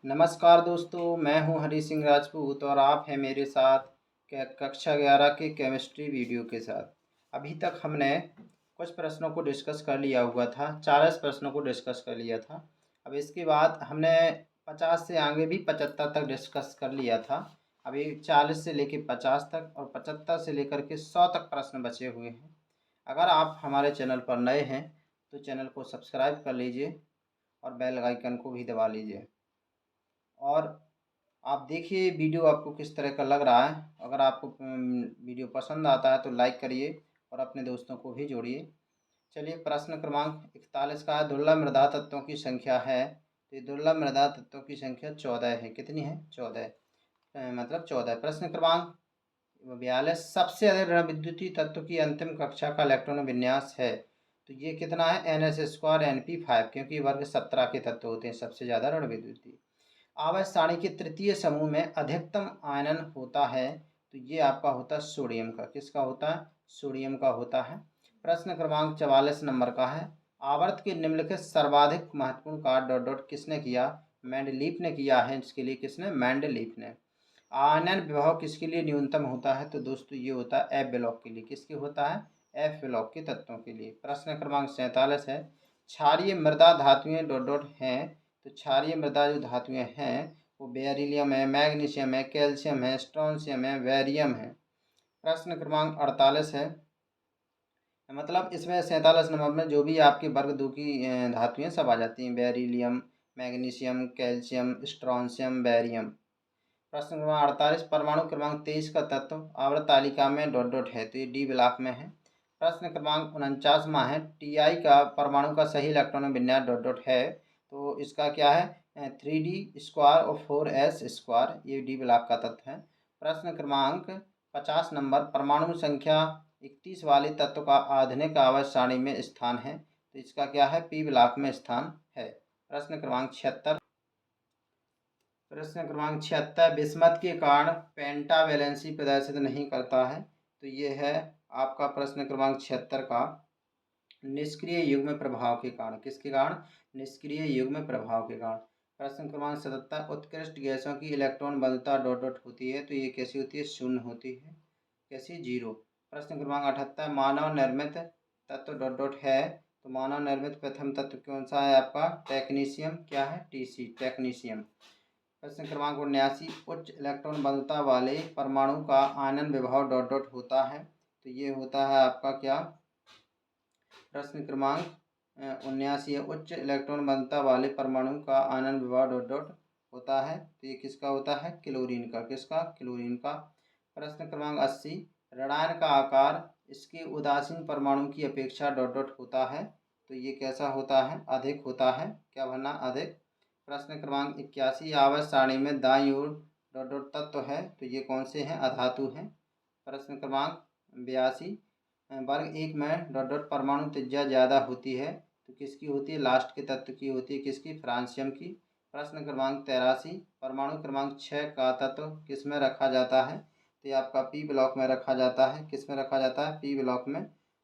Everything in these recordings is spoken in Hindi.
नमस्कार दोस्तों, मैं हूं हरी सिंह राजपूत और आप हैं मेरे साथ कक्षा 11 के केमिस्ट्री वीडियो के साथ। अभी तक हमने कुछ प्रश्नों को डिस्कस कर लिया हुआ था, 40 प्रश्नों को डिस्कस कर लिया था। अब इसके बाद हमने 50 से आगे भी 75 तक डिस्कस कर लिया था। अभी 40 से लेकर 50 तक और 75 से लेकर के 100 तक प्रश्न बचे हुए हैं। अगर आप हमारे चैनल पर नए हैं तो चैनल को सब्सक्राइब कर लीजिए और बेल आइकन को भी दबा लीजिए। और आप देखिए वीडियो आपको किस तरह का लग रहा है। अगर आपको वीडियो पसंद आता है तो लाइक करिए और अपने दोस्तों को भी जोड़िए। चलिए, प्रश्न क्रमांक 41 का है, दुर्लभ मृदा तत्वों की संख्या है। तो ये दुर्लभ मृदा तत्वों की संख्या 14 है। कितनी है? 14। मतलब 14। प्रश्न क्रमांक 42, सबसे अधिक ऋण विद्युतीय तत्व की अंतिम कक्षा का इलेक्ट्रॉन विन्यास है। तो ये कितना है? NS² Np5, क्योंकि वर्ग 17 के तत्व होते हैं सबसे ज़्यादा ऋण विद्युतीय। आवर्त सारणी के तृतीय समूह में अधिकतम आयनन होता है। तो ये आपका होता है सोडियम का। किसका होता है? सोडियम का होता है। प्रश्न क्रमांक 44 नंबर का है, आवर्त के निम्नलिखित सर्वाधिक महत्वपूर्ण कार्य डॉट डॉट किसने किया? मेंडलीफ ने किया है। इसके लिए किसने? मेंडलीफ ने। आयनन विभव किसके लिए न्यूनतम होता है? तो दोस्तों ये होता है एफ ब्लॉक के लिए। किसके होता है? एफ ब्लॉक के तत्वों के लिए। प्रश्न क्रमांक 47 है, क्षारीय मृदा धातुएं डॉट डॉट हैं। तो क्षारीय मृदा जो धातुएं हैं वो बेरिलियम है, मैग्नीशियम है, कैल्शियम है, स्ट्रोंशियम है, वेरियम है। प्रश्न क्रमांक 48 है, मतलब इसमें 47 नंबर में जो भी आपके वर्ग दो की धातुएं सब आ जाती हैं, beryllium, magnesium, calcium, strontium, barium. प्रश्न क्रमांक 48, परमाणु क्रमांक 23 का तत्व आवर्त तालिका में डॉट डॉट है। तो ये डी ब्लॉक में है। प्रश्न क्रमांक 49वां है, Ti का परमाणु का सही इलेक्ट्रॉन विन्यास डॉट डॉट है। तो इसका क्या है? 3D² और 4S²। ये डी ब्लॉक का तत्व है। प्रश्न क्रमांक 50 नंबर, परमाणु संख्या 31 वाले तत्व का आधुनिक आवर्त सारणी में स्थान है। तो इसका क्या है? पी ब्लॉक में स्थान है। प्रश्न क्रमांक 76, बिस्मथ के कारण पेंटावैलेंसी प्रदर्शित नहीं करता है। तो ये है आपका प्रश्न क्रमांक 76 का, निष्क्रिय युग्म प्रभाव के कारण। किसके कारण? निष्क्रिय युग्म प्रभाव के कारण। प्रश्न क्रमांक 77, उत्कृष्ट गैसों की इलेक्ट्रॉन बंधुता डॉट डॉट होती है। तो ये कैसी होती है? शून्य होती है। कैसी? 0। प्रश्न क्रमांक 78, मानव निर्मित तत्व डॉट डॉट है। तो मानव निर्मित प्रथम तत्व कौन सा है आपका? टेक्नीशियम। क्या है? Tc, technetium. प्रश्न क्रमांक 79, उच्च इलेक्ट्रॉन बंधुता वाले परमाणु का आयनन विभव डॉट डॉट होता है। तो ये होता है आपका क्या? प्रश्न क्रमांक 79 है, उच्च इलेक्ट्रॉन बंधुता वाले परमाणु का आयनन विभव डॉट डॉट होता है। तो ये किसका होता है? क्लोरीन का। किसका? क्लोरीन का। प्रश्न क्रमांक 80, ऋणायन का आकार इसके उदासीन परमाणु की अपेक्षा डॉट डॉट होता है। तो ये कैसा होता है? अधिक होता है। क्या भरना? अधिक। प्रश्न क्रमांक 81, आवर्त सारणी में दाईं ओर डॉट डॉट तत्व है। तो ये कौन से हैं? अधातु हैं। प्रश्न क्रमांक 82, वर्ग 1 में डॉट डॉट परमाणु त्रिज्या ज़्यादा होती है। तो किसकी होती है? लास्ट के तत्व की होती है। किसकी? फ्रांसियम की। प्रश्न क्रमांक 83, परमाणु क्रमांक 6 का तत्व किस में रखा जाता है? तो ये आपका पी ब्लॉक में रखा जाता है। किस में रखा जाता है? पी ब्लॉक में।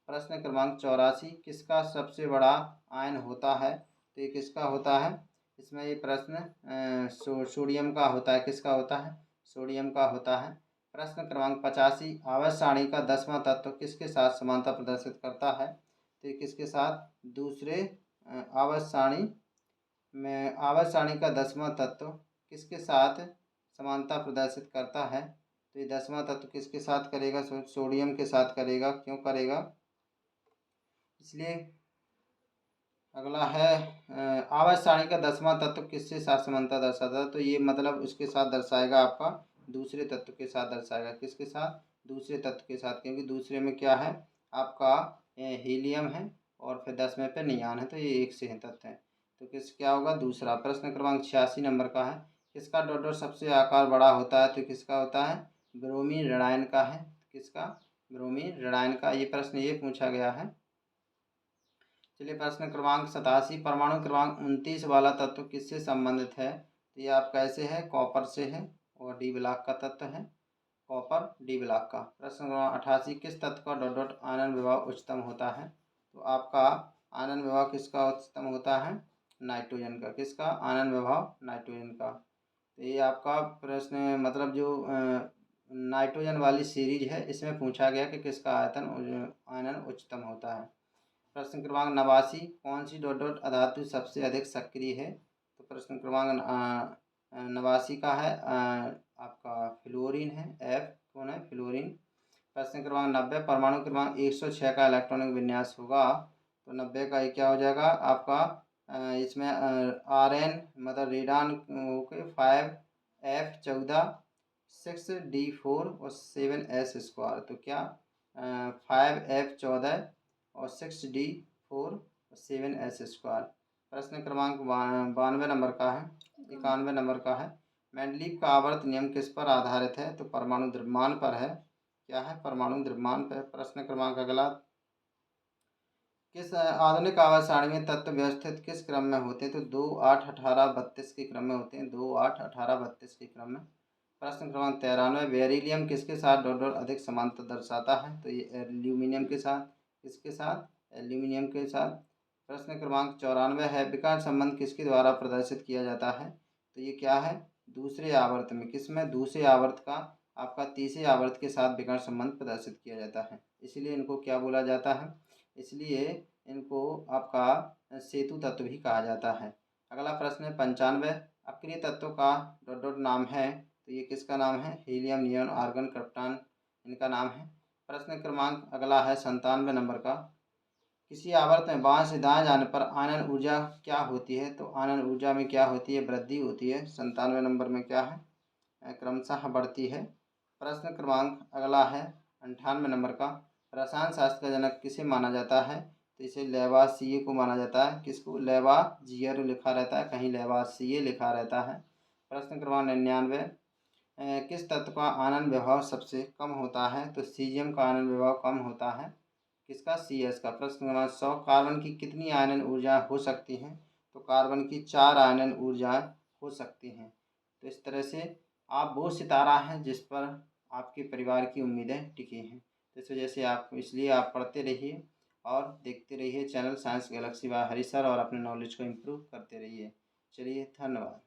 प्रश्न क्रमांक 84, किसका सबसे बड़ा आयन होता है? तो ये किसका होता है? इसमें ये प्रश्न सोडियम का होता है। किसका होता है? सोडियम का होता है। प्रश्न क्रमांक 85, आवर्त सारणी का 10वां तत्व किसके साथ समानता प्रदर्शित करता है? तो ये किसके साथ? दूसरे आवर्त सारणी में आवर्त सारणी का 10वां तत्व किसके साथ समानता प्रदर्शित करता है? तो ये 10वां तत्व किसके साथ करेगा? सोडियम के साथ करेगा। क्यों करेगा? इसलिए। अगला है, आवर्त सारणी का 10वां तत्व किसके साथ समानता दर्शाता है? तो ये मतलब उसके साथ दर्शाएगा आपका, दूसरे तत्व के साथ दर्शाएगा। किसके साथ? दूसरे तत्व के साथ, क्योंकि दूसरे में क्या है आपका? हीलियम है और फिर 10वें पे नियान है। तो ये एक से तत्व है। तो क्या होगा? दूसरा। प्रश्न क्रमांक 86 नंबर का है, किसका डॉट डॉट सबसे आकार बड़ा होता है? तो किसका होता है? ब्रोमीन ऋणायन का है। किसका? ब्रोमीन ऋणायन का। ये प्रश्न ये पूछा गया है। चलिए, प्रश्न क्रमांक 87, परमाणु क्रमांक 29 वाला तत्व किससे संबंधित है? तो ये आपका ऐसे है, कॉपर से है और डी ब्लॉक का तत्व है। कॉपर डी ब्लॉक का। प्रश्न क्रमांक 88, किस तत्व का डॉट डॉट आयनन विभव उच्चतम होता है? तो आपका आयनन विभव किसका उच्चतम होता है? नाइट्रोजन का। किसका? आनन विभव नाइट्रोजन का। तो ये आपका प्रश्न मतलब जो नाइट्रोजन वाली सीरीज है इसमें पूछा गया कि किसका आयनन उच्चतम होता है। प्रश्न क्रमांक 89, कौन सी डॉट डॉट अधातु सबसे अधिक सक्रिय है? तो प्रश्न क्रमांक 89 का है आपका फ्लोरीन है। एफ कौन है? फ्लोरीन। प्रश्न क्रमांक 90, परमाणु क्रमांक 106 का इलेक्ट्रॉनिक विन्यास होगा। तो 90 का ये क्या हो जाएगा आपका? इसमें Rn मतलब रेडान ओके 5F14 6D4 और 7S²। तो क्या 5F14 और 6D4 और 7S²। प्रश्न क्रमांक 92 नंबर का है, 91 नंबर का है। मेंडलीव का आवर्त नियम किस पर आधारित है? तो परमाणु द्रव्यमान पर है। क्या है? परमाणु द्रव्यमान पर। प्रश्न क्रमांक अगला, किस आधुनिक आवर्त सारणी में तत्व व्यवस्थित किस क्रम में होते हैं? तो 2, 8, 18, 32 के क्रम में होते हैं। 2, 8, 18, 32 के क्रम में। प्रश्न क्रमांक 93, बेरिलियम किसके साथ डॉट डॉट अधिक समानता दर्शाता है? तो ये एल्यूमिनियम के साथ। किसके साथ? एल्यूमिनियम के साथ। प्रश्न क्रमांक 94 है, विकर्ण संबंध किसके द्वारा प्रदर्शित किया जाता है? तो ये क्या है? दूसरे आवर्त में। किसमें? दूसरे आवर्त का आपका तीसरे आवर्त के साथ विकर्ण संबंध प्रदर्शित किया जाता है, इसलिए इनको क्या बोला जाता है? इसलिए इनको आपका सेतु तत्व भी कहा जाता है। अगला प्रश्न है 95, अक्रिय तत्वों का डॉट डॉट नाम है। तो ये किसका नाम है? हीलियम, नियॉन, आर्गन, क्रिप्टॉन इनका नाम है। प्रश्न क्रमांक अगला है 97 नंबर का, किसी आवर्त में बाएं से दाएं जाने पर आनन ऊर्जा क्या होती है? तो आनन ऊर्जा में क्या होती है? वृद्धि होती है। 97 नंबर में क्या है? क्रमशः बढ़ती है। प्रश्न क्रमांक अगला है 98 नंबर का, रसायन शास्त्र का जनक किसे माना जाता है? तो इसे लेवासिए को माना जाता है। किसको? लेवाजियर लिखा रहता है, कहीं लेवासिए लिखा रहता है। प्रश्न क्रमांक 99, किस तत्व का आनन विभव सबसे कम होता है? तो सीजियम का आनन विभव कम होता है। किसका? CS का। प्रश्न क्रमांक 100, कार्बन की कितनी आयनन ऊर्जा हो सकती हैं? तो कार्बन की 4 आयनन ऊर्जाएं हो सकती हैं। तो इस तरह से आप वो सितारा हैं जिस पर आपके परिवार की उम्मीदें टिकी हैं। तो इस वजह से आप इसलिए आप पढ़ते रहिए और देखते रहिए चैनल साइंस गैलेक्सी बाय हरी सर और अपने नॉलेज को इम्प्रूव करते रहिए। चलिए, धन्यवाद।